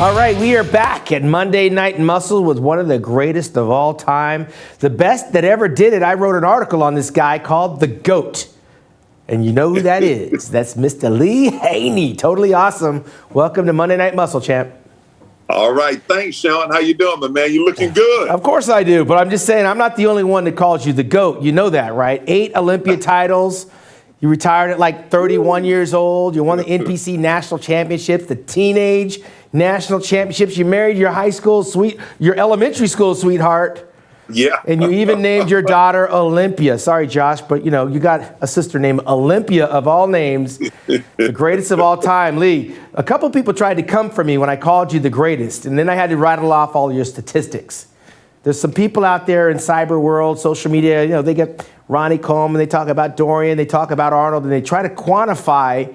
All right, we are back at Monday Night Muscle with one of the greatest of all time, the best that ever did it. I wrote an article on this guy called The GOAT. And you know who that is. That's Mr. Lee Haney. Totally awesome. Welcome to Monday Night Muscle, champ. All right. Thanks, Sean. How you doing, my man? You looking good. Of course I do, but I'm just saying I'm not the only one that calls you the GOAT. You know that, right? 8 Olympia titles. You retired at like 31 years old. You won the NPC National Championships, the Teenage National Championships. You married your your elementary school sweetheart. Yeah. And you even named your daughter Olympia. Sorry, Josh, but you know, you got a sister named Olympia of all names, the greatest of all time. Lee, a couple people tried to come for me when I called you the greatest, and then I had to rattle off all your statistics. There's some people out there in cyber world, social media, you know, they get Ronnie Coleman, they talk about Dorian, they talk about Arnold, and they try to quantify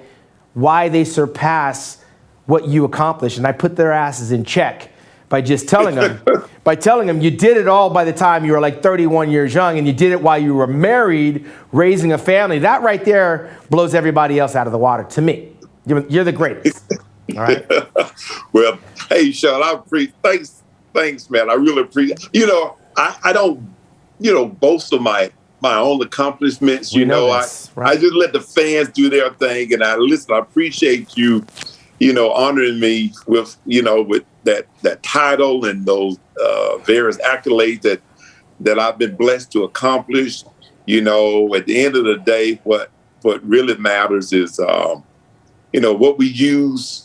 why they surpass what you accomplished. And I put their asses in check by just telling them, you did it all by the time you were like 31 years young, and you did it while you were married, raising a family. That right there blows everybody else out of the water to me. You're the greatest. All right. Well, hey, Sean, thanks, man. I really appreciate. You know, I don't, boast of my own accomplishments. I just let the fans do their thing, and I appreciate you, honoring me with that title and those various accolades that I've been blessed to accomplish. At the end of the day, what really matters is, what we use,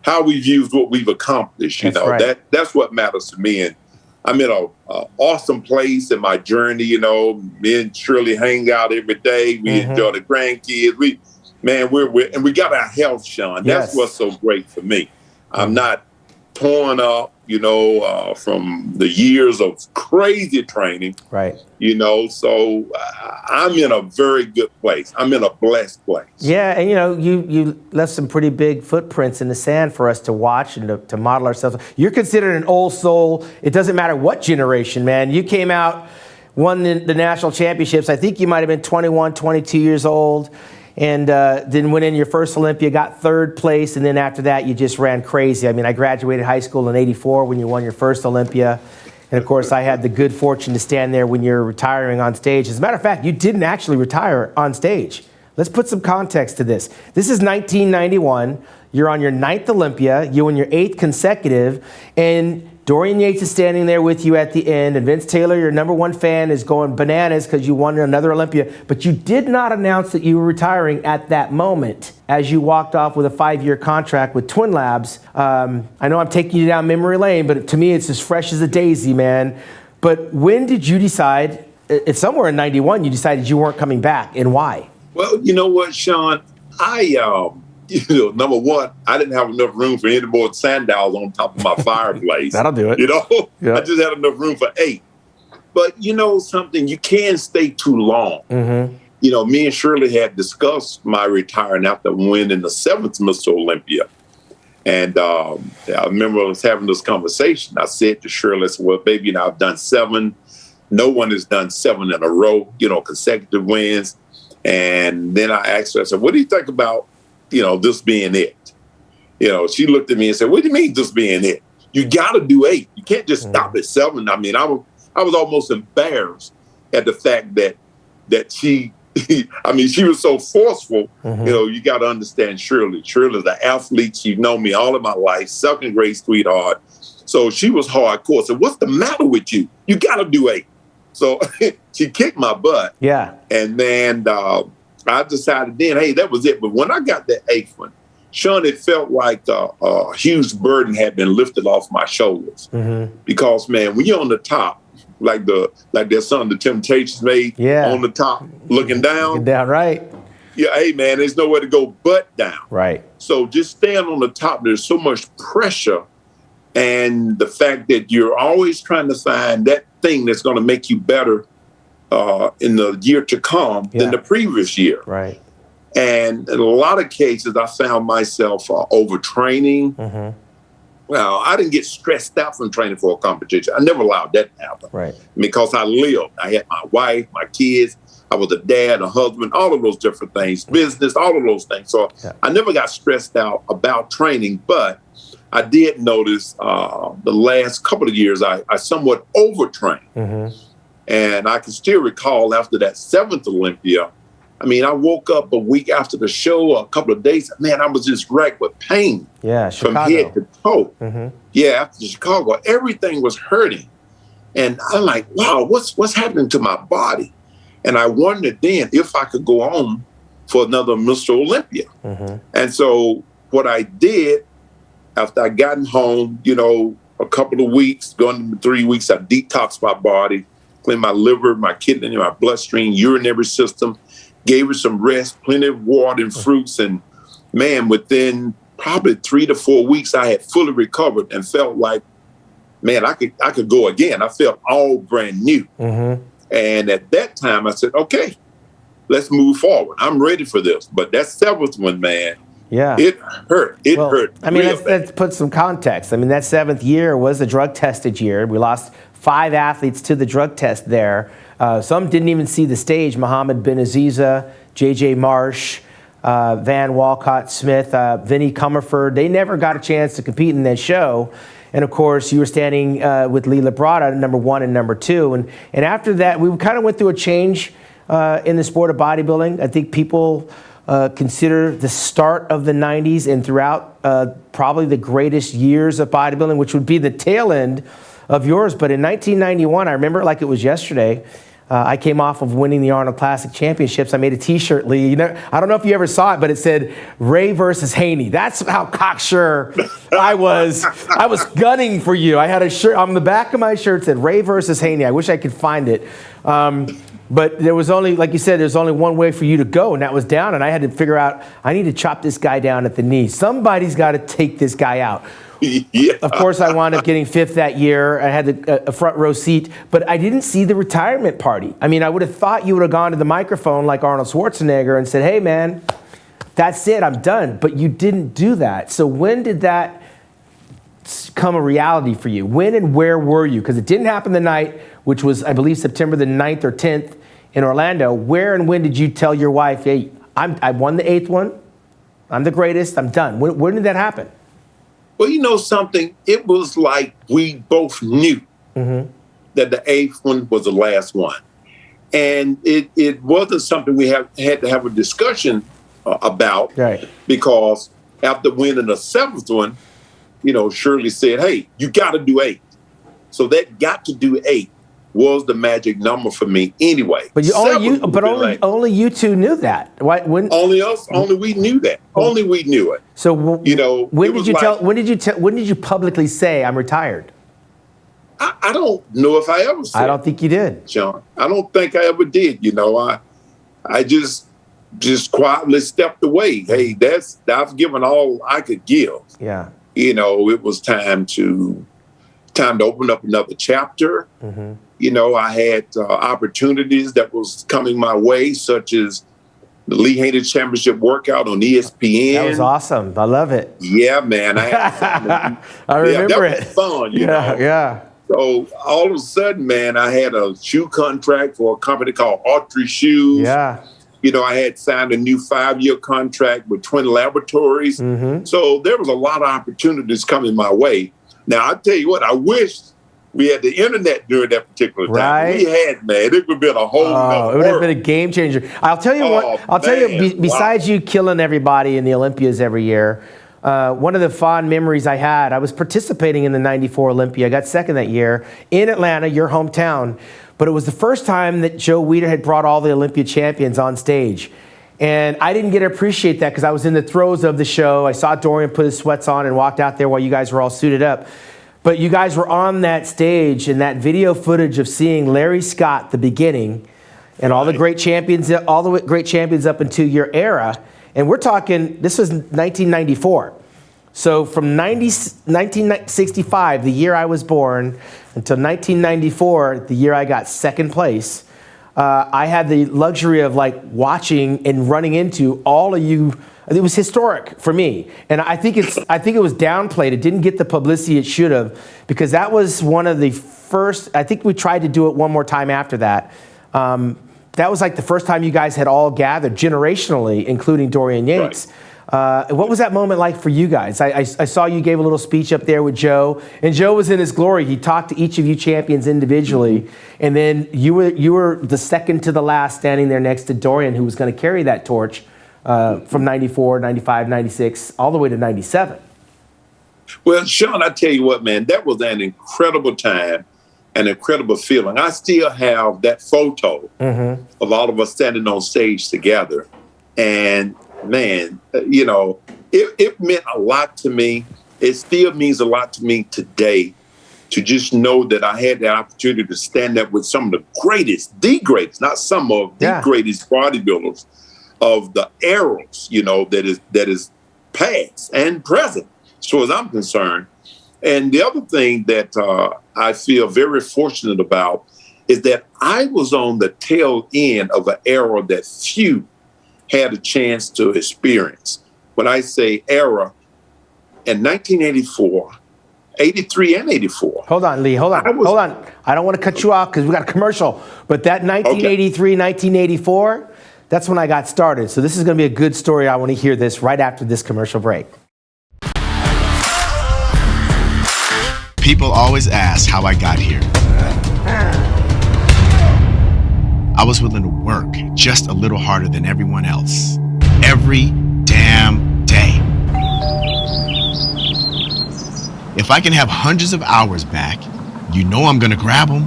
how we've used what we've accomplished. Right. That's what matters to me. And I'm in an awesome place in my journey. Me and Shirley hang out every day. We enjoy the grandkids. We got our health, Sean. That's what's so great for me. I'm not torn up, from the years of crazy training. Right. So I'm in a very good place. I'm in a blessed place. Yeah, and you left some pretty big footprints in the sand for us to watch and to model ourselves. You're considered an old soul. It doesn't matter what generation, man. You came out, won the national championships. I think you might have been 21, 22 years old. And then went in your first Olympia, got third place, and then after that, you just ran crazy. I mean, I graduated high school in '84 when you won your first Olympia. And of course, I had the good fortune to stand there when you're retiring on stage. As a matter of fact, you didn't actually retire on stage. Let's put some context to this. This is 1991. You're on your 9th Olympia. You win your 8th consecutive. And Dorian Yates is standing there with you at the end, and Vince Taylor, your number one fan, is going bananas because you won another Olympia. But you did not announce that you were retiring at that moment as you walked off with a 5-year contract with Twin Labs. I know I'm taking you down memory lane, but to me, it's as fresh as a daisy, man. But when did you decide, it's somewhere in 91, you decided you weren't coming back, and why? Well, you know what, Sean? Number one, I didn't have enough room for any more sandals on top of my fireplace. That'll do it. I just had enough room for 8. But something, you can't stay too long. Mm-hmm. Me and Shirley had discussed my retiring after winning the 7th Mr. Olympia. And I remember I was having this conversation. I said to Shirley, well, baby, I've done 7. No one has done 7 in a row, consecutive wins. And then I asked her, I said, what do you think about this being it? She looked at me and said, what do you mean this being it? You got to do 8. You can't just stop at 7. I mean, I was almost embarrassed at the fact that she, she was so forceful. You got to understand Shirley. Shirley's an athlete. She's known me all of my life, 2nd grade sweetheart. So she was hardcore. So what's the matter with you? You got to do 8. So she kicked my butt. Yeah. And then, I decided then, hey, that was it. But when I got that 8th one, Sean, it felt like a huge burden had been lifted off my shoulders. Mm-hmm. Because, man, when you're on the top, like that song The Temptations made, on the top, looking down. Looking down, right. Yeah, hey, man, there's nowhere to go but down. Right. So just staying on the top, there's so much pressure. And the fact that you're always trying to find that thing that's going to make you better in the year to come than the previous year. Right. And in a lot of cases, I found myself overtraining. Mm-hmm. Well, I didn't get stressed out from training for a competition. I never allowed that to happen. Right. Because I lived. I had my wife, my kids. I was a dad, a husband, all of those different things, business, all of those things. So I never got stressed out about training. But I did notice the last couple of years I somewhat overtrained. Mm-hmm. And I can still recall after that 7th Olympia, I mean, I woke up a week after the show, a couple of days, man, I was just racked with pain. Yeah, from head to toe. Mm-hmm. Yeah, after Chicago, everything was hurting. And I'm like, wow, what's happening to my body? And I wondered then if I could go on for another Mr. Olympia. Mm-hmm. And so what I did after I gotten home, you know, a couple of weeks, going to 3 weeks, I detoxed my body, cleaned my liver, my kidney, my bloodstream, urinary system, gave it some rest, plenty of water and fruits. And man, within probably 3 to 4 weeks, I had fully recovered and felt like, man, I could go again. I felt all brand new. Mm-hmm. And at that time, I said, okay, let's move forward. I'm ready for this. But that 7th one, man, yeah, it hurt. It hurt. I mean, let's put some context. I mean, that 7th year was a drug tested year. We lost 5 athletes to the drug test there. Some didn't even see the stage. Muhammad bin Aziza, J.J. Marsh, Van Walcott Smith, Vinnie Comerford. They never got a chance to compete in that show. And of course, you were standing with Lee Labrada, number 1 and number 2. And after that, we kind of went through a change in the sport of bodybuilding. I think people consider the start of the 90s and throughout probably the greatest years of bodybuilding, which would be the tail end of yours. But in 1991, I remember it like it was yesterday, I came off of winning the Arnold Classic Championships. I made a T-shirt, Lee. You know, I don't know if you ever saw it, but it said Ray versus Haney. That's how cocksure I was. I was gunning for you. I had a shirt on the back of my shirt said Ray versus Haney. I wish I could find it. But there was only, like you said, there's only one way for you to go, and that was down. And I had to figure out, I need to chop this guy down at the knee. Somebody's got to take this guy out. Yeah. Of course, I wound up getting 5th that year. I had a front row seat, but I didn't see the retirement party. I mean, I would have thought you would have gone to the microphone like Arnold Schwarzenegger and said, hey, man, that's it, I'm done. But you didn't do that. So when did that become a reality for you? When and where were you? Because it didn't happen the night, which was, I believe, September the 9th or 10th in Orlando. Where and when did you tell your wife, hey, I won the 8th one, I'm the greatest, I'm done? When did that happen? Well, you know something? It was like we both knew that the 8th one was the last one. And it wasn't something we had to have a discussion about. Right. Because after winning the 7th one, you know, Shirley said, hey, you got to do 8. So that got to do 8 was the magic number for me anyway. But only you two knew that. Why? Only us. Only we knew that. Only we knew it. So you know, when did you publicly say I'm retired? I don't know if I ever said. I don't think you did, John. I don't think I ever did. You know, I just quietly stepped away. Hey, I've given all I could give. Yeah. You know, it was time to open up another chapter. Mm-hmm. You know, I had opportunities that was coming my way, such as the Lee Haney Championship workout on ESPN. That was awesome. I love it. Yeah, man. I remember it. That was fun. You know? Yeah. So all of a sudden, man, I had a shoe contract for a company called Autry Shoes. Yeah. You know, I had signed a new 5-year contract with Twin Laboratories. Mm-hmm. So there was a lot of opportunities coming my way. Now, I tell you what, I wish we had the internet during that particular time. Right. We had, man. It would have been a whole nother it would have been a game changer. I'll tell you what. I'll tell you. Besides you killing everybody in the Olympias every year, one of the fond memories I had, I was participating in the '94 Olympia. I got second that year in Atlanta, your hometown. But it was the first time that Joe Weider had brought all the Olympia champions on stage. And I didn't get to appreciate that because I was in the throes of the show. I saw Dorian put his sweats on and walked out there while you guys were all suited up. But you guys were on that stage, and that video footage of seeing Larry Scott, the beginning, and all the great champions, up into your era. And we're talking, this was 1994. So from 1965, the year I was born, until 1994, the year I got second place, I had the luxury of like watching and running into all of you. It was historic for me, and I think it was downplayed. It didn't get the publicity it should have, because that was one of the first. I think we tried to do it one more time after that. That was like the first time you guys had all gathered generationally, including Dorian Yates. What was that moment like for you guys? I saw you gave a little speech up there with Joe, and Joe was in his glory. He talked to each of you champions individually, and then you were the second to the last standing there next to Dorian, who was going to carry that torch from 94, 95, 96, all the way to 97. Well, Sean, I tell you what, man, that was an incredible time, an incredible feeling. I still have that photo of all of us standing on stage together. And, man, you know, it meant a lot to me. It still means a lot to me today to just know that I had the opportunity to stand up with some of the greatest, not some of the greatest bodybuilders of the eras, you know, that is past and present, as far as I'm concerned. And the other thing that I feel very fortunate about is that I was on the tail end of an era that few had a chance to experience. When I say era, in 1984, 83 and 84. Hold on, Lee, hold on. I don't want to cut you off because we got a commercial. But that 1983, 1984, that's when I got started. So this is going to be a good story. I want to hear this right after this commercial break. People always ask how I got here. I was willing to work just a little harder than everyone else. Every damn day. If I can have hundreds of hours back, you know I'm gonna grab them.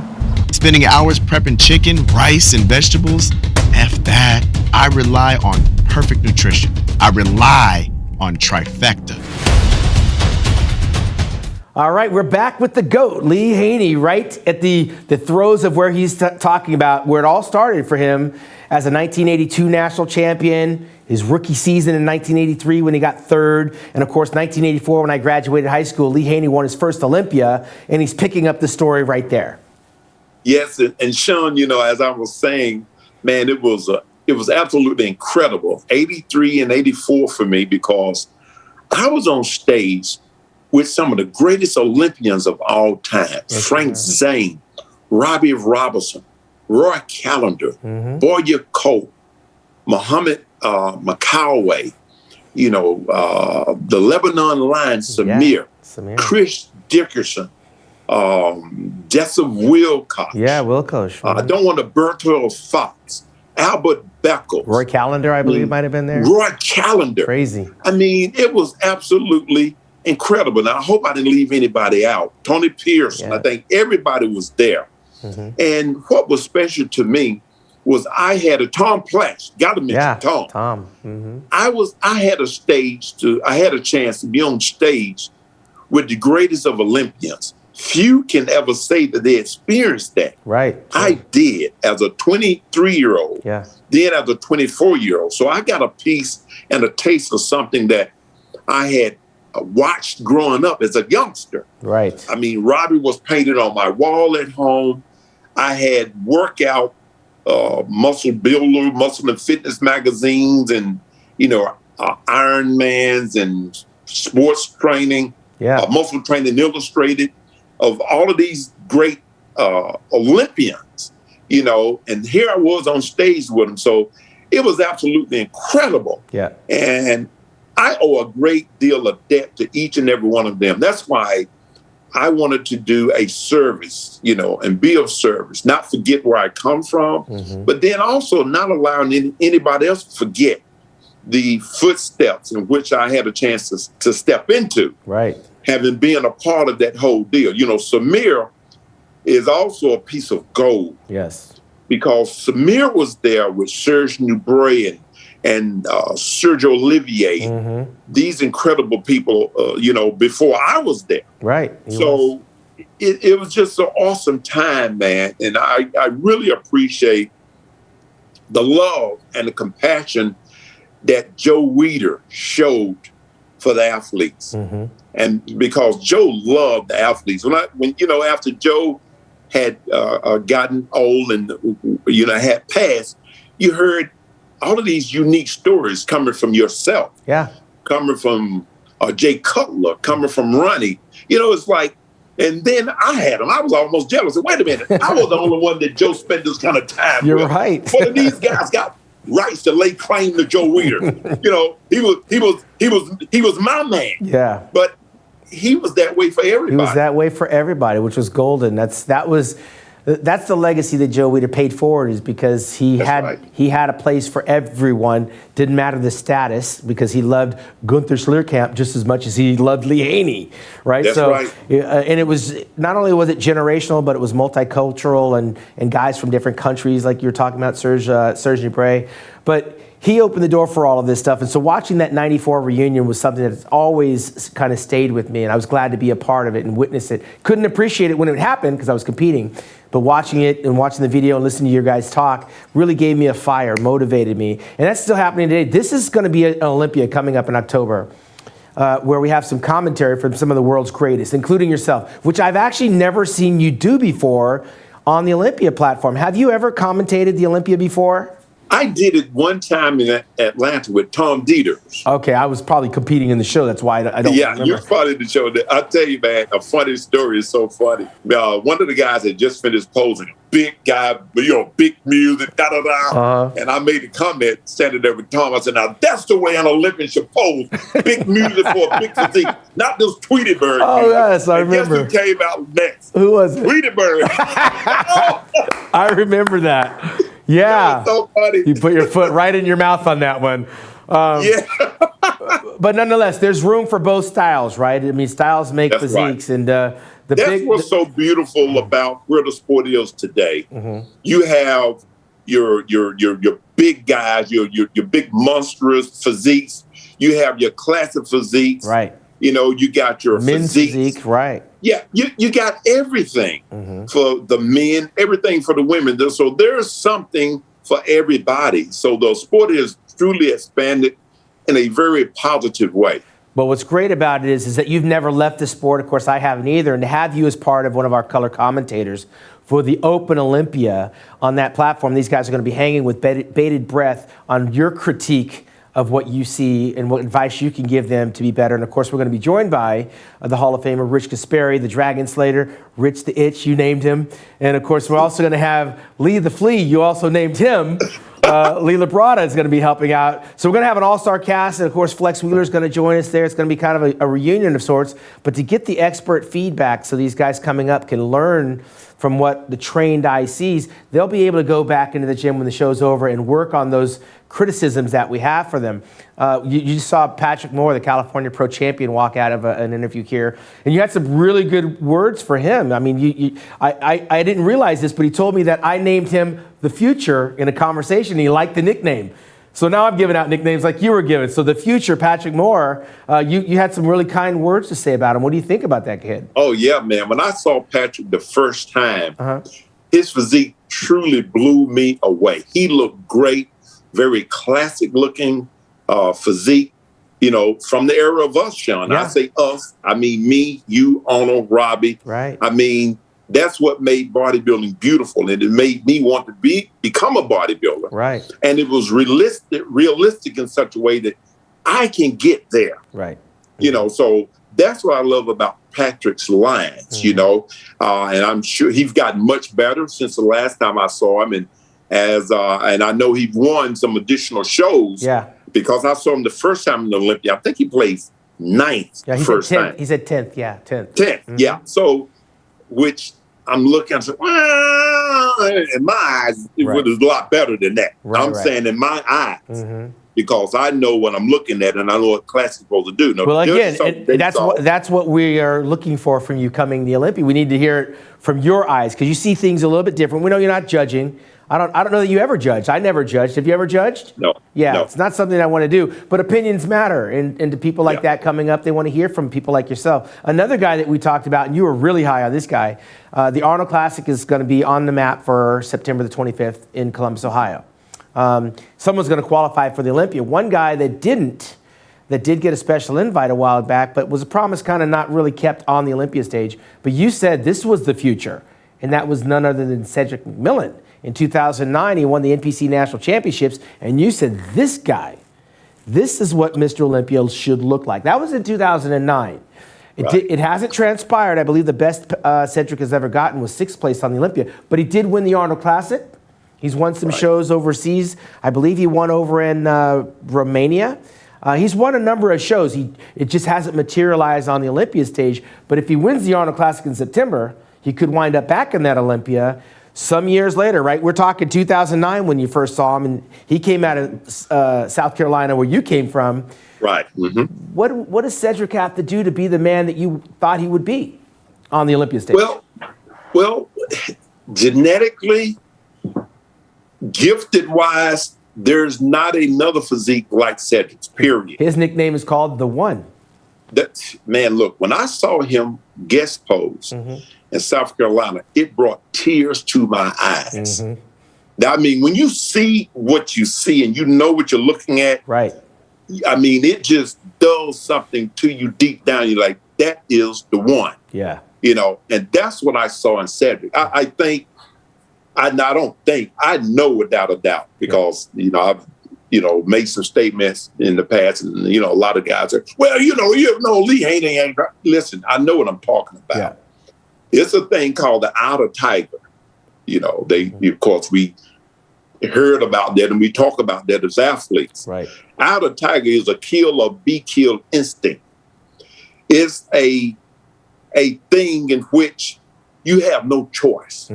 Spending hours prepping chicken, rice, and vegetables, F that. I rely on perfect nutrition. I rely on trifecta. All right, we're back with the GOAT, Lee Haney, right at the throes of where he's talking about where it all started for him as a 1982 national champion, his rookie season in 1983 when he got third, and of course 1984 when I graduated high school. Lee Haney won his first Olympia, and he's picking up the story right there. Yes, and Sean, you know, as I was saying, man, it was absolutely incredible. 83 and 84 for me because I was on stage with some of the greatest Olympians of all time. Frank Zane, Robbie Robertson, Roy Callender, Boyer Coe, Muhammad McCoway, you know, the Lebanon Lion, Samir. Chris Dickerson, Joseph Wilcox. Yeah, Wilcox. I don't want to Bertold Fox, Albert Beckles. Roy Callender, I believe, might have been there. Roy Callender. Crazy. I mean, it was absolutely incredible. Now, I hope I didn't leave anybody out. Tony Pearson, I think everybody was there. And what was special to me was I had a Tom Plash. Got to mention Tom. I had a chance to be on stage with the greatest of Olympians. Few can ever say that they experienced that. Right. I did as a 23-year-old. Yeah. Then as a 24-year-old. So I got a piece and a taste of something that I had watched growing up as a youngster. Right. I mean, Robbie was painted on my wall at home. I had workout, muscle builder, muscle and fitness magazines, and you know, Ironmans and sports training, Muscle Training Illustrated, of all of these great Olympians. You know, and here I was on stage with them, so it was absolutely incredible. Yeah. And I owe a great deal of debt to each and every one of them. That's why I wanted to do a service, you know, and be of service, not forget where I come from, but then also not allowing anybody else to forget the footsteps in which I had a chance to step into. Right. Having been a part of that whole deal. You know, Samir is also a piece of gold. Yes. Because Samir was there with Serge Nubret and Sergio Olivier, these incredible people, you know, before I was there. Right. So it was just an awesome time, man. And I really appreciate the love and the compassion that Joe Weider showed for the athletes. And because Joe loved the athletes. When you know, after Joe had gotten old and, you know, had passed, you heard all of these unique stories coming from yourself. Yeah. Coming from Jay Cutler, coming from Ronnie. You know, it's like, and then I had them. I was almost jealous. Wait a minute. I was the only one that Joe spent this kind of time with. You're right. What these guys got rights to lay claim to Joe Weider. He was my man. Yeah. But he was that way for everybody. He was that way for everybody, which was golden. That's the legacy that Joe Weider paid forward, is because he had a place for everyone. Didn't matter the status, because he loved Gunther Schlierkamp just as much as he loved Lee Haney, right? That's right. And it was, not only was it generational, but it was multicultural and guys from different countries, like you were talking about, Serge Nubret. But he opened the door for all of this stuff. And so watching that 94 reunion was something that's always kind of stayed with me. And I was glad to be a part of it and witness it. Couldn't appreciate it when it happened because I was competing. But watching it and watching the video and listening to your guys talk really gave me a fire, motivated me. And that's still happening today. This is going to be an Olympia coming up in October, where we have some commentary from some of the world's greatest, including yourself, which I've actually never seen you do before on the Olympia platform. Have you ever commentated the Olympia before? I did it one time in Atlanta with Tom Dieters. Okay, I was probably competing in the show. That's why I don't remember. Yeah, you're part of the show. I'll tell you, man, a funny story is so funny. One of the guys had just finished posing. Big guy, big music, da-da-da. And I made a comment standing there with Tom. I said, now, that's the way an Olympian should pose. Big music for a big physique. Not this Tweety Bird. Oh, music. yes, I remember. Guess who came out next? Who was it? Tweety Bird. I remember that. Yeah. That was so funny. You put your foot right in your mouth on that one. Yeah. But nonetheless, there's room for both styles, right? I mean, styles make That's physiques. Right. And that's what's so beautiful about where the sport is today. Mm-hmm. You have your big guys, your big monstrous physiques. You have your classic physiques. Right. You got your men's physique, right? Yeah, you got everything for the men, everything for the women. So there's something for everybody. So the sport is truly expanded in a very positive way. But what's great about it is that you've never left the sport. Of course, I haven't either. And to have you as part of one of our color commentators for the Open Olympia on that platform, these guys are going to be hanging with bated breath on your critique of what you see and what advice you can give them to be better. And of course, we're going to be joined by the Hall of Famer Rich Kasperi, the Dragon Slayer, Rich the Itch, you named him. And of course, we're also going to have Lee the Flea, you also named him. Lee Labrada is going to be helping out. So we're going to have an all-star cast, and of course, Flex Wheeler is going to join us there. It's going to be kind of a reunion of sorts. But to get the expert feedback so these guys coming up can learn from what the trained eye sees, they'll be able to go back into the gym when the show's over and work on those criticisms that we have for them. You saw Patrick Moore, the California Pro Champion, walk out of an interview here, and you had some really good words for him. I mean, I didn't realize this, but he told me that I named him The Future in a conversation, and he liked the nickname. So now I'm giving out nicknames like you were given. So The Future, Patrick Moore, you had some really kind words to say about him. What do you think about that kid? Oh, yeah, man. When I saw Patrick the first time, his physique truly blew me away. He looked great. Very classic looking physique, from the era of us, Sean. Yeah. I say us, I mean me, you, Arnold, Robbie. Right. I mean, that's what made bodybuilding beautiful, and it made me want to become a bodybuilder. Right. And it was realistic in such a way that I can get there. Right. So that's what I love about Patrick's lines, and I'm sure he's gotten much better since the last time I saw him. And I know he won some additional shows. Yeah. Because I saw him the first time in the Olympia. I think he placed 9th. Yeah, first time. He said 10th. Yeah, 10th. 10th. Yeah. So, which I'm looking. I said, well, in my eyes, it was a lot better than that. I'm saying in my eyes. Because I know what I'm looking at, and I know what class is supposed to do. No, well, again, that's what we are looking for from you coming to the Olympia. We need to hear it from your eyes, because you see things a little bit different. We know you're not judging. I don't know that you ever judged. I never judged. Have you ever judged? No. Yeah, no. It's not something I want to do. But opinions matter, and to people like that coming up, they want to hear from people like yourself. Another guy that we talked about, and you were really high on this guy, the Arnold Classic is going to be on the map for September the 25th in Columbus, Ohio. Someone's going to qualify for the Olympia. One guy that did get a special invite a while back, but was a promise kind of not really kept on the Olympia stage. But you said this was the future, and that was none other than Cedric McMillan. In 2009, he won the NPC National Championships, and you said, this guy, this is what Mr. Olympia should look like. That was in 2009. It hasn't transpired. I believe the best Cedric has ever gotten was 6th place on the Olympia, but he did win the Arnold Classic. He's won some shows overseas. I believe he won over in Romania. He's won a number of shows. It just hasn't materialized on the Olympia stage. But if he wins the Arnold Classic in September, he could wind up back in that Olympia some years later, right? We're talking 2009 when you first saw him, and he came out of South Carolina, where you came from. Right. Mm-hmm. What does Cedric have to do to be the man that you thought he would be on the Olympia stage? Well, genetically, gifted-wise, there's not another physique like Cedric's, period. His nickname is called The One. Man, look, when I saw him guest pose in South Carolina, it brought tears to my eyes. I mean, when you see what you see and you know what you're looking at, right? I mean, it just does something to you deep down. You're like, that is the one. Yeah. And that's what I saw in Cedric. I know without a doubt, because, I've, made some statements in the past, and, a lot of guys are, well, Lee Haney ain't. Listen, I know what I'm talking about. Yeah. It's a thing called the outer tiger. Of course, we heard about that and we talk about that as athletes. Right. Outer tiger is a kill or be killed instinct. It's a thing in which you have no choice.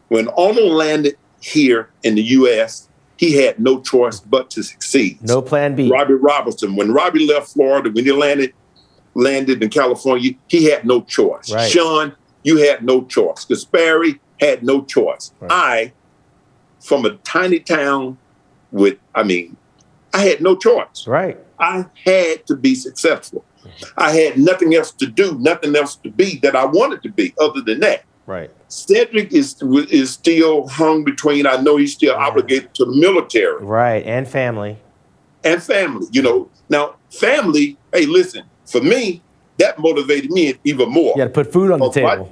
When Arnold landed here in the U.S., he had no choice but to succeed. No plan B. Robbie Robertson, when Robbie left Florida, when he landed in California, he had no choice. Right. Sean, you had no choice. Gaspari had no choice. Right. I, from a tiny town I had no choice. Right. I had to be successful. I had nothing else to do, nothing else to be that I wanted to be other than that. Right. Cedric is still hung between, I know he's still obligated to the military. Right, and family. And family, Now, family, hey, listen, for me, that motivated me even more. You had to put food on the table.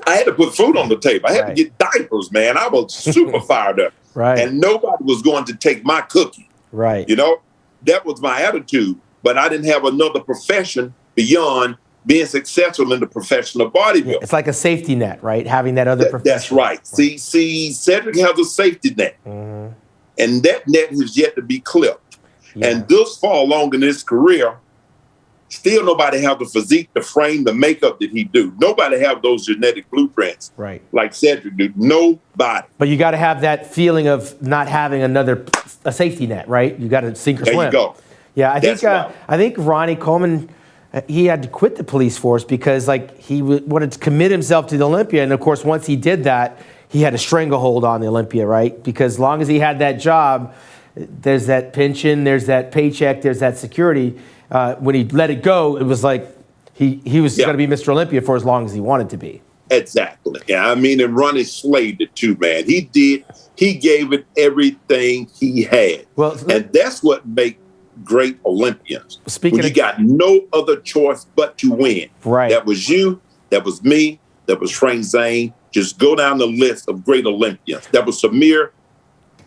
I had to put food on the table. I had to get diapers, man. I was super fired up. Right. And nobody was going to take my cookie. Right. That was my attitude. But I didn't have another profession beyond being successful in the profession of bodybuilding. It's like a safety net, right? Having that other profession. That's right. See, Cedric has a safety net. And that net has yet to be clipped. Yeah. And thus far along in his career, still nobody have the physique, the frame, the makeup that he do. Nobody have those genetic blueprints. Right. Like Cedric do. Nobody. But you got to have that feeling of not having a safety net, right? You got to sink or swim. There you go. Yeah, I think Ronnie Coleman, he had to quit the police force because he wanted to commit himself to the Olympia. And of course, once he did that, he had a stranglehold on the Olympia, right? Because as long as he had that job, there's that pension, there's that paycheck, there's that security. When he let it go, it was like he was going to be Mr. Olympia for as long as he wanted to be. Exactly. Yeah, and Ronnie slaved it too, man. He did. He gave it everything he had. Well, and that's what makes great Olympians. When you got no other choice but to win. Right. That was you. That was me. That was Frank Zane. Just go down the list of great Olympians. That was Samir.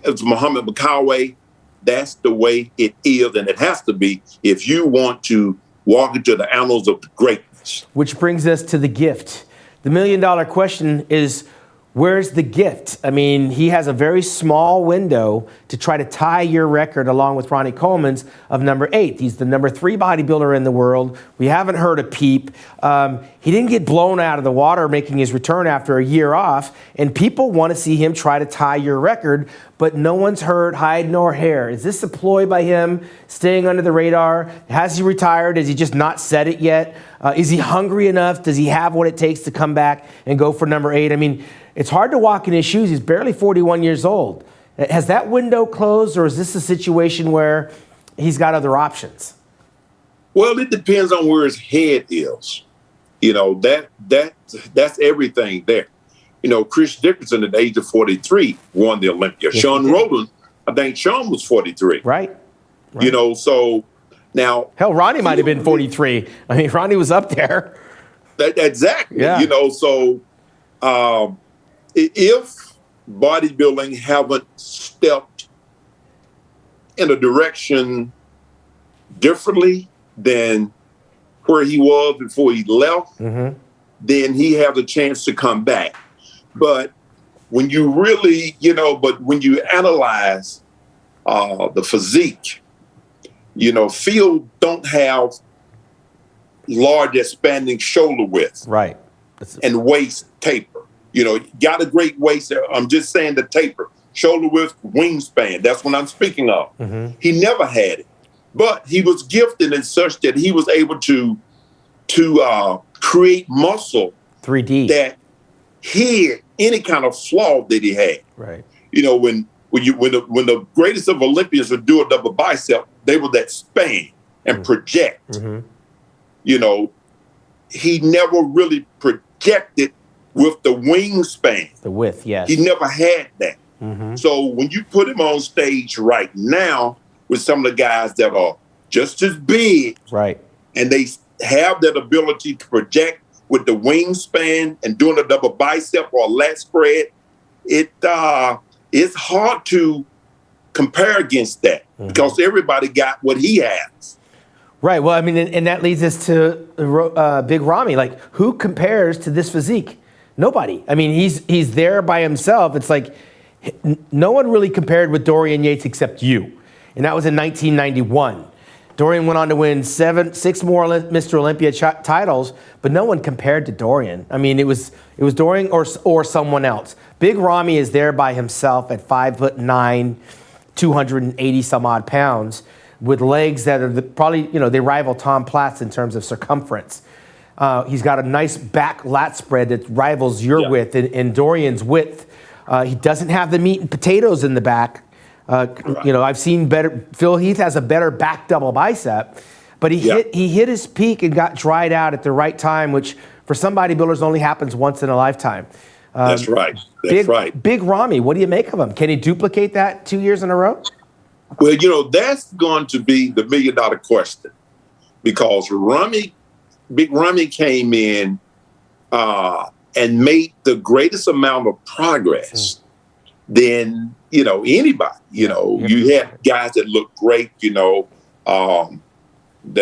It was Muhammad Bukawi. That's the way it is, and it has to be if you want to walk into the annals of the greatness. Which brings us to the gift. The $1 million question is, where's the gift? I mean, he has a very small window to try to tie your record along with Ronnie Coleman's of number 8. He's the number 3 bodybuilder in the world. We haven't heard a peep. He didn't get blown out of the water making his return after a year off, and people want to see him try to tie your record, but no one's heard hide nor hair. Is this a ploy by him, staying under the radar? Has he retired? Has he just not said it yet? Is he hungry enough? Does he have what it takes to come back and go for number 8? I mean, it's hard to walk in his shoes. He's barely 41 years old. Has that window closed, or is this a situation where he's got other options? Well, it depends on where his head is. That's everything there. Chris Dickerson at the age of 43 won the Olympia. Yes, Sean Rowland, I think Sean was 43. Right. So now. Hell, Ronnie might have been 43. I mean, Ronnie was up there. Exactly. Yeah. If bodybuilding haven't stepped in a direction differently than where he was before he left, then he has a chance to come back. But when you really, but when you analyze the physique, Phil don't have large expanding shoulder width. Right. And waist taper. Got a great waist. I'm just saying the taper. Shoulder width, wingspan. That's what I'm speaking of. Mm-hmm. He never had it. But he was gifted in such that he was able to create muscle 3D that hid any kind of flaw that he had. Right. When the greatest of Olympians would do a double bicep, they would that span and project. Mm-hmm. He never really projected with the wingspan. The width, yes. He never had that. Mm-hmm. So when you put him on stage right now with some of the guys that are just as big, right, and they have that ability to project with the wingspan and doing a double bicep or a lat spread, it's hard to compare against that because everybody got what he has. Right. Well, I mean, and that leads us to Big Ramey. Like, who compares to this physique? Nobody. I mean, he's there by himself. It's like no one really compared with Dorian Yates except you, and that was in 1991. Dorian went on to win 6 more Mr. Olympia titles, but no one compared to Dorian. I mean, it was Dorian or someone else. Big Ramey is there by himself at 5'9", 280 some odd pounds, with legs that are probably, they rival Tom Platz in terms of circumference. He's got a nice back lat spread that rivals your width and Dorian's width. He doesn't have the meat and potatoes in the back. I've seen better. Phil Heath has a better back double bicep, but he hit his peak and got dried out at the right time, which for some bodybuilders only happens once in a lifetime. That's right. Big Ramey, what do you make of him? Can he duplicate that 2 years in a row? Well, that's going to be the $1 million question, because Big Ramey came in and made the greatest amount of progress than anybody. You had guys that looked great. That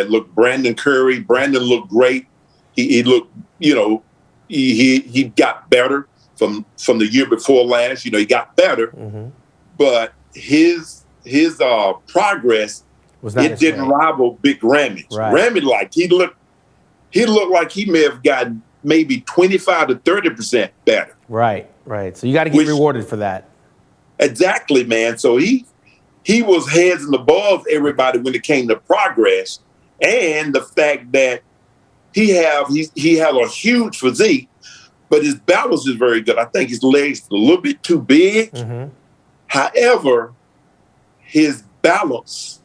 looked Brandon Curry. Brandon looked great. He looked. He got better from the year before last. He got better, but his progress didn't rival Big Ramey. Right. Ramey, he looked like he may have gotten maybe 25 to 30% better. Right. So you got to get rewarded for that. Exactly, man. So he was heads and above everybody when it came to progress, and the fact that he had a huge physique, but his balance is very good. I think his legs are a little bit too big. Mm-hmm. However, his balance,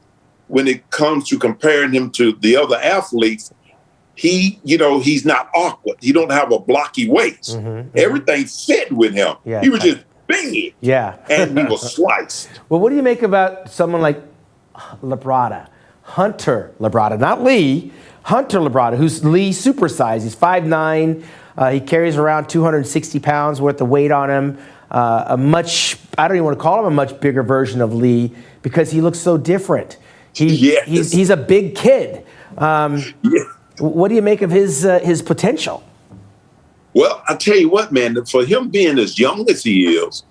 when it comes to comparing him to the other athletes, he's not awkward. He don't have a blocky waist. Mm-hmm. Everything fit with him. Yeah, he was just big. Yeah. And he was sliced. Well, what do you make about someone like Hunter Labrada, not Lee, Hunter Labrada, who's Lee supersized. He's 5'9". He carries around 260 pounds worth of weight on him. I don't even want to call him a much bigger version of Lee because he looks so different. He's a big kid. What do you make of his potential? Well, I tell you what, man, for him being as young as he is,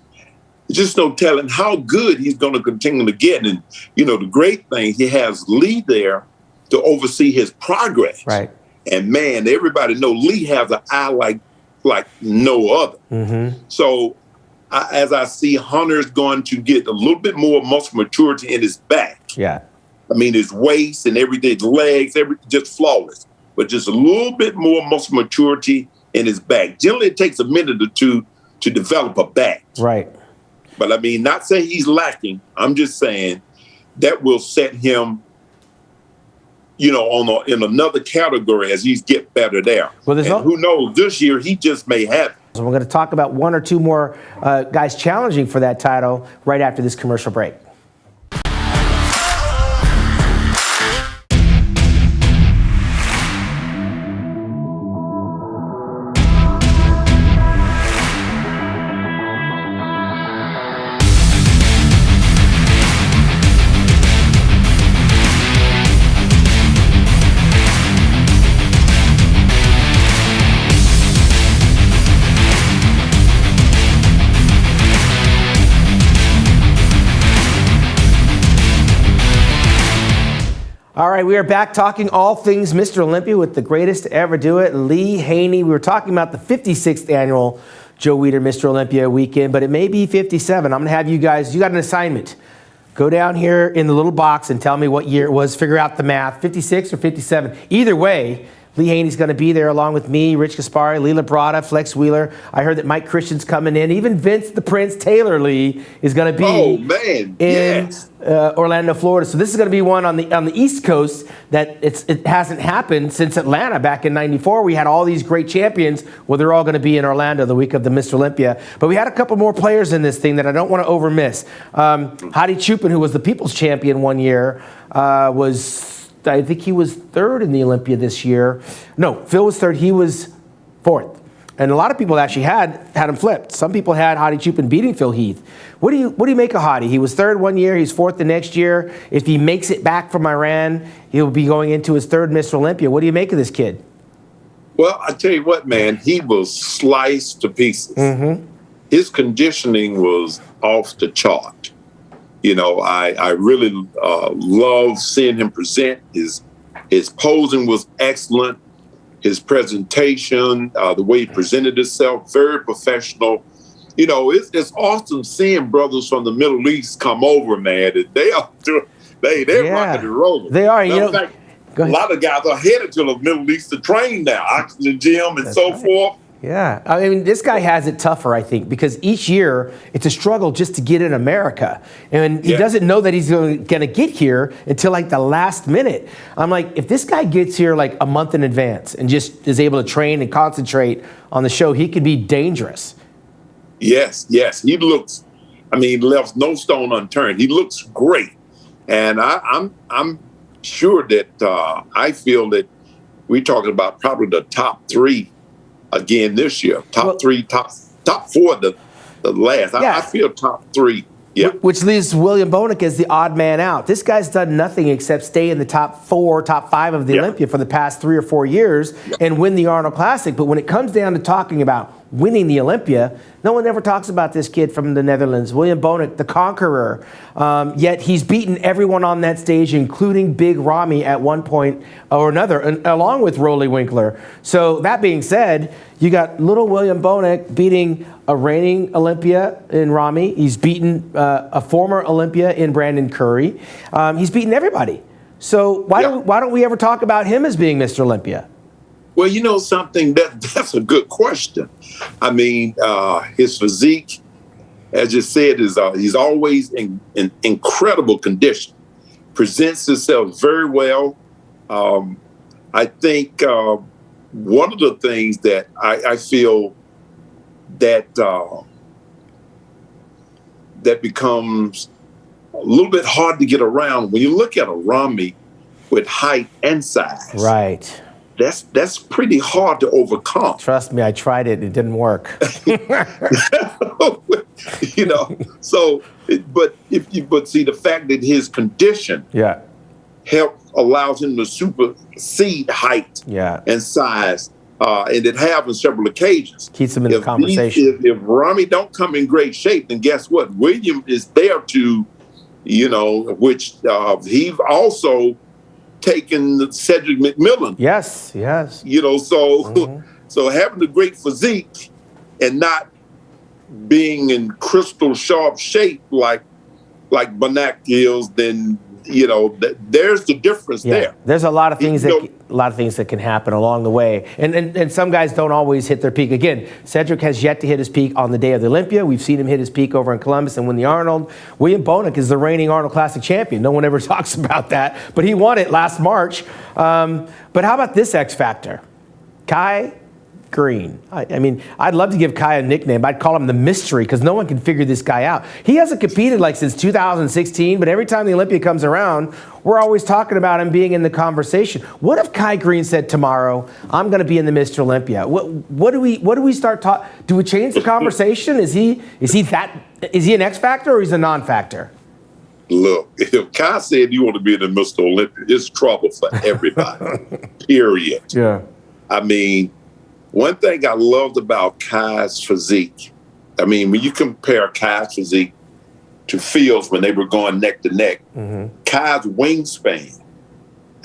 just no telling how good he's going to continue to get. And, the great thing, he has Lee there to oversee his progress. Right. And, man, everybody know Lee has an eye like no other. Mm-hmm. So, as I see, Hunter's going to get a little bit more muscle maturity in his back. Yeah. I mean, his waist and everything, his legs, everything just flawless. But just a little bit more muscle maturity in his back. Generally, it takes a minute or two to develop a back. Right. But I mean, not saying he's lacking. I'm just saying that will set him, in another category as he's get better there. Well, who knows? This year he just may have it. So we're going to talk about one or two more guys challenging for that title right after this commercial break. All right, we are back talking all things Mr. Olympia with the greatest to ever do it, Lee Haney. We were talking about the 56th annual Joe Weider Mr. Olympia weekend, but it may be 57. I'm going to have you guys, you got an assignment. Go down here in the little box and tell me what year it was. Figure out the math, 56 or 57. Either way, Lee Haney's going to be there along with me, Rich Gaspari, Leela Brada, Flex Wheeler. I heard that Mike Christian's coming in. Even Vince the Prince Taylor Lee is going to be in Orlando, Florida. So this is going to be one on the East Coast that it hasn't happened since Atlanta back in '94. We had all these great champions. Well, they're all going to be in Orlando the week of the Mr. Olympia. But we had a couple more players in this thing that I don't want to overmiss. Hadi Chupin, who was the People's Champion one year, I think he was third in the Olympia this year. No, Phil was third. He was fourth. And a lot of people actually had him flipped. Some people had Hadi Chupin beating Phil Heath. What do you make of Hadi? He was third one year. He's fourth the next year. If he makes it back from Iran, he'll be going into his third Mr. Olympia. What do you make of this kid? Well, I tell you what, man, he was sliced to pieces. Mm-hmm. His conditioning was off the chart. You know, I really love seeing him present. His posing was excellent. His presentation, the way he presented himself, very professional. You know, it's awesome seeing brothers from the Middle East come over, man. They're rocking and rolling. They are. In fact, a lot of guys are headed to the Middle East to train now, Oxygen Gym and so forth. Yeah, I mean, this guy has it tougher, I think, because each year it's a struggle just to get in America. And he doesn't know that he's going to get here until like the last minute. I'm like, if this guy gets here like a month in advance and just is able to train and concentrate on the show, he could be dangerous. Yes. He looks, left no stone unturned. He looks great. And I'm sure that I feel that we're talking about probably the top three again this year. Top four, the last. I feel top three. Yeah. Which leaves William Bonit as the odd man out. This guy's done nothing except stay in the top five of the Olympia for the past 3 or 4 years and win the Arnold Classic. But when it comes down to talking about winning the Olympia, no one ever talks about this kid from the Netherlands, William Bonit, the conqueror. Yet he's beaten everyone on that stage, including Big Ramey at one point or another, along with Rolly Winkler. So that being said, you got little William Bonit beating a reigning Olympia in Ramey. He's beaten a former Olympia in Brandon Curry. He's beaten everybody. So why don't we ever talk about him as being Mr. Olympia? Well, you know something, that's a good question. I mean, his physique, as you said, he's always in incredible condition. Presents himself very well. I think one of the things that I feel that becomes a little bit hard to get around when you look at a Ramey with height and size. Right. That's pretty hard to overcome. Trust me, I tried it. It didn't work. You know, so but see the fact that his condition allows him to supersede height and size, and it have on several occasions. Keeps him in the conversation. If Ramey don't come in great shape, then guess what? William is there to, you know, which he's also taken Cedric McMillan. Yes. You know, so having a great physique and not being in crystal sharp shape like Bonit is, then you know there's the difference there. There's a lot of things that can happen along the way, and some guys don't always hit their peak. Again, Cedric has yet to hit his peak on the day of the Olympia. We've seen him hit his peak over in Columbus and win the Arnold. William Bonit is the reigning Arnold Classic champion. No one ever talks about that, but he won it last March. But how about this X Factor? Kai Greene. I mean, I'd love to give Kai a nickname. I'd call him the mystery because no one can figure this guy out. He hasn't competed like since 2016, but every time the Olympia comes around, we're always talking about him being in the conversation. What if Kai Greene said tomorrow, I'm going to be in the Mr. Olympia? What do we start talking? Do we change the conversation? Is he an X factor or he's a non-factor? Look, if Kai said you want to be in the Mr. Olympia, it's trouble for everybody. Period. Yeah. I mean, one thing I loved about Kai's physique, I mean, when you compare Kai's physique to Phil's when they were going neck to neck, Kai's wingspan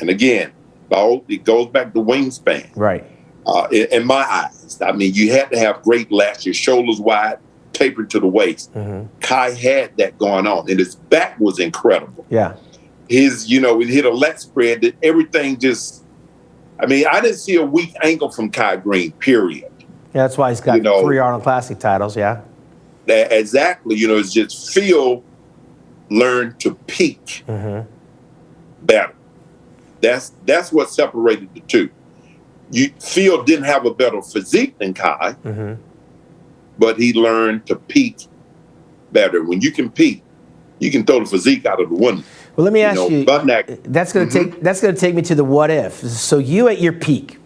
And again, it goes back to wingspan. Right. In my eyes, I mean, you had to have great lats, your shoulders wide, tapered to the waist. Kai had that going on, and his back was incredible. Yeah. His, he hit a lat spread that everything just, I mean, I didn't see a weak ankle from Kai Greene, period. Yeah, that's why he's got 3 Arnold Classic titles, yeah. Exactly. It's just Phil learned to peak better. That's what separated the two. Phil didn't have a better physique than Kai, but he learned to peak better. When you can peak, you can throw the physique out of the window. Well, let me ask you. That's going to take me to the what if. So you at your peak,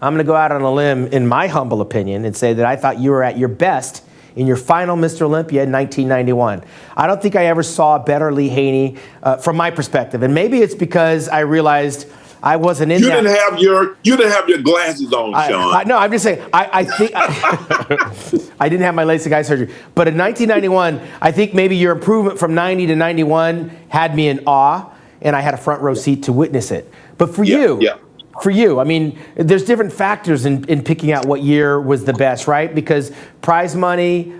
I'm going to go out on a limb, in my humble opinion, and say that I thought you were at your best in your final Mr. Olympia in 1991. I don't think I ever saw a better Lee Haney from my perspective, and maybe it's because I realized I wasn't in. You didn't have your glasses on, Sean. No, I'm just saying. I think I didn't have my LASIK eye surgery, but in 1991, I think maybe your improvement from 90 to 91 had me in awe, and I had a front row seat to witness it. But for you, I mean, there's different factors in picking out what year was the best, right? Because prize money,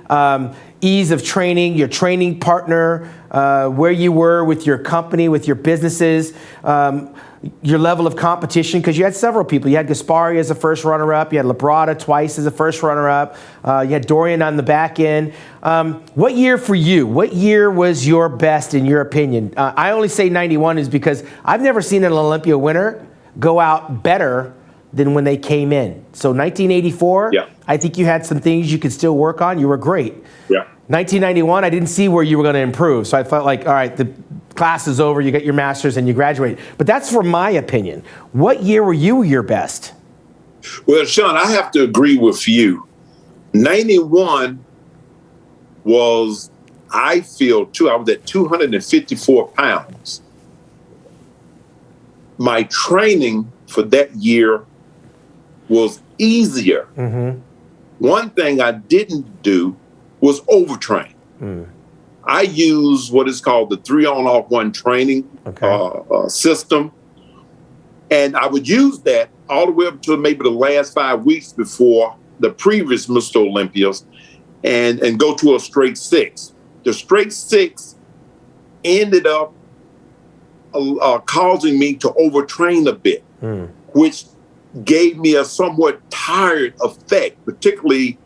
ease of training, your training partner, where you were with your company, with your businesses, your level of competition, because you had several people. You had Gaspari as a first runner-up. You had Labrada twice as a first runner-up. You had Dorian on the back end. What year for you? What year was your best in your opinion? I only say 91 is because I've never seen an Olympia winner go out better than when they came in. So 1984, I think you had some things you could still work on. You were great. 1991, I didn't see where you were going to improve. So I felt like, all right, the class is over, you get your master's and you graduate. But that's for my opinion. What year were you your best? Well, Sean, I have to agree with you. 91 was, I feel, I was at 254 pounds. My training for that year was easier. One thing I didn't do was overtrain. I use what is called the 3-on-off-1 training system. And I would use that all the way up to maybe the last 5 weeks before the previous Mr. Olympias and go to a straight 6. The straight 6 ended up causing me to overtrain a bit, which gave me a somewhat tired effect, particularly,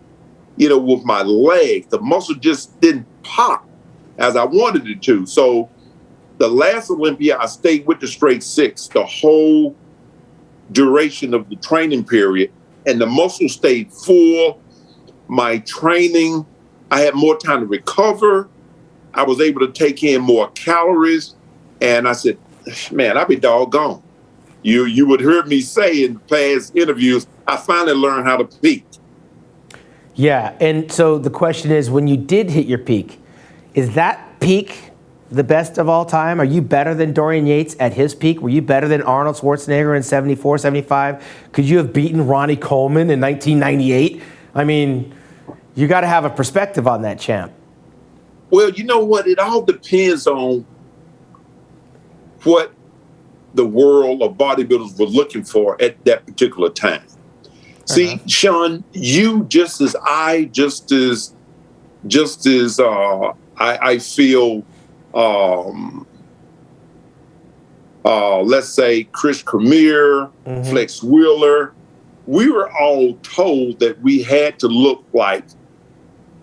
with my legs. The muscle just didn't pop as I wanted it to. So the last Olympia, I stayed with the straight 6 the whole duration of the training period, and the muscle stayed full. My training, I had more time to recover. I was able to take in more calories. And I said, man, I'd be doggone. You would hear me say in past interviews, I finally learned how to peak. Yeah, and so the question is, when you did hit your peak, is that peak the best of all time? Are you better than Dorian Yates at his peak? Were you better than Arnold Schwarzenegger in 74, 75? Could you have beaten Ronnie Coleman in 1998? I mean, you got to have a perspective on that, champ. Well, you know what? It all depends on what the world of bodybuilders were looking for at that particular time. See, Sean, you just as I, I feel, let's say Chris Cormier, Flex Wheeler, we were all told that we had to look like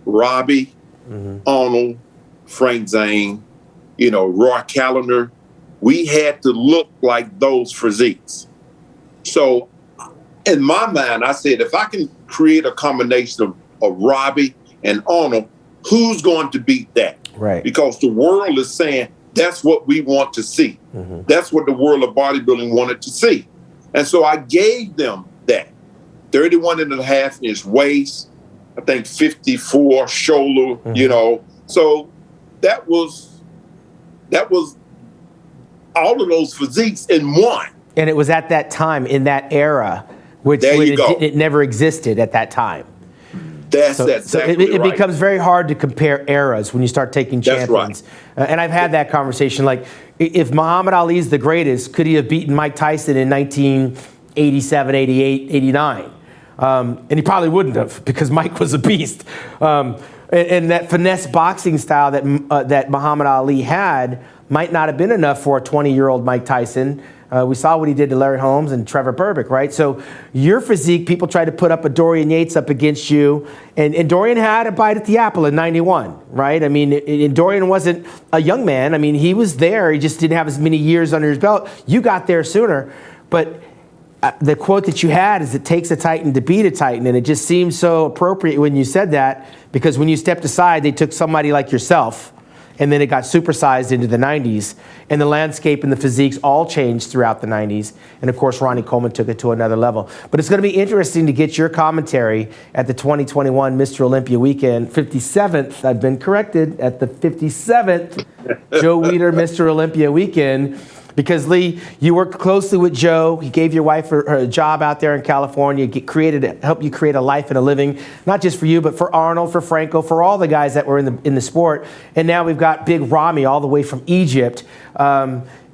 Robbie, Arnold, Frank Zane, Roy Callender. We had to look like those physiques. So in my mind, I said, if I can create a combination of Robbie and Arnold, who's going to beat that? Right. Because the world is saying that's what we want to see. That's what the world of bodybuilding wanted to see. And so I gave them that 31.5-inch waist, I think 54 shoulder, So that was all of those physiques in one. And it was at that time, in that era, which it never existed at that time. That's exactly it becomes very hard to compare eras when you start taking champions. That's right. And I've had that conversation. Like, if Muhammad Ali's the greatest, could he have beaten Mike Tyson in 1987, 88, 89? And he probably wouldn't have, because Mike was a beast. And that finesse boxing style that Muhammad Ali had might not have been enough for a 20-year-old Mike Tyson. We saw what he did to Larry Holmes and Trevor Berbick, right? So your physique, people tried to put up a Dorian Yates up against you. And Dorian had a bite at the apple in 91, right? I mean, and Dorian wasn't a young man. I mean, he was there. He just didn't have as many years under his belt. You got there sooner. But the quote that you had is, it takes a Titan to beat a Titan. And it just seems so appropriate when you said that, because when you stepped aside, they took somebody like yourself, and then it got supersized into the 90s, and the landscape and the physiques all changed throughout the 90s. And of course, Ronnie Coleman took it to another level. But it's going to be interesting to get your commentary at the 2021 Mr. Olympia weekend, 57th, I've been corrected, at the 57th Joe Weider Mr. Olympia weekend. Because, Lee, you worked closely with Joe. He gave your wife a job out there in California, helped you create a life and a living, not just for you, but for Arnold, for Franco, for all the guys that were in the sport. And now we've got Big Ramey all the way from Egypt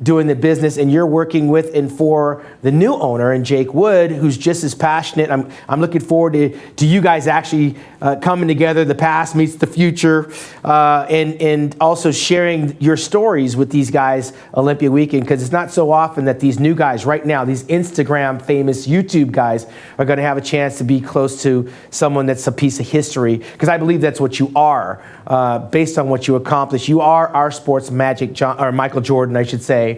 doing the business, and you're working with and for the new owner, and Jake Wood, who's just as passionate. I'm looking forward to you guys actually coming together. The past meets the future, and also sharing your stories with these guys Olympia weekend, because it's not so often that these new guys right now, these Instagram famous YouTube guys, are going to have a chance to be close to someone that's a piece of history, because I believe that's what you are, based on what you accomplished. You are our sports magic, or Michael Jordan, I should say.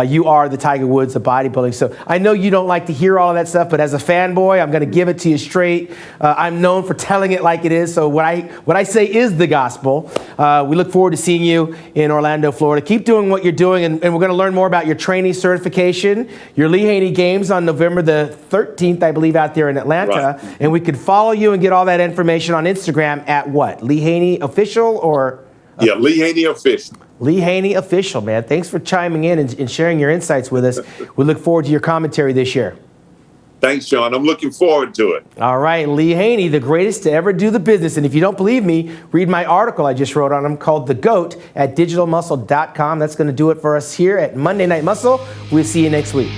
You are the Tiger Woods of bodybuilding. So I know you don't like to hear all of that stuff, but as a fanboy, I'm going to give it to you straight. I'm known for telling it like it is. So what I say is the gospel. We look forward to seeing you in Orlando, Florida. Keep doing what you're doing, and we're going to learn more about your training certification, your Lee Haney Games on November the 13th, I believe, out there in Atlanta. Right. And we can follow you and get all that information on Instagram at what? Lee Haney Official, or? Yeah, Lee Haney Official. Lee Haney Official, man. Thanks for chiming in and sharing your insights with us. We look forward to your commentary this year. Thanks, Sean. I'm looking forward to it. All right, Lee Haney, the greatest to ever do the business. And if you don't believe me, read my article I just wrote on him called The GOAT at digitalmuscle.com. That's going to do it for us here at Monday Night Muscle. We'll see you next week.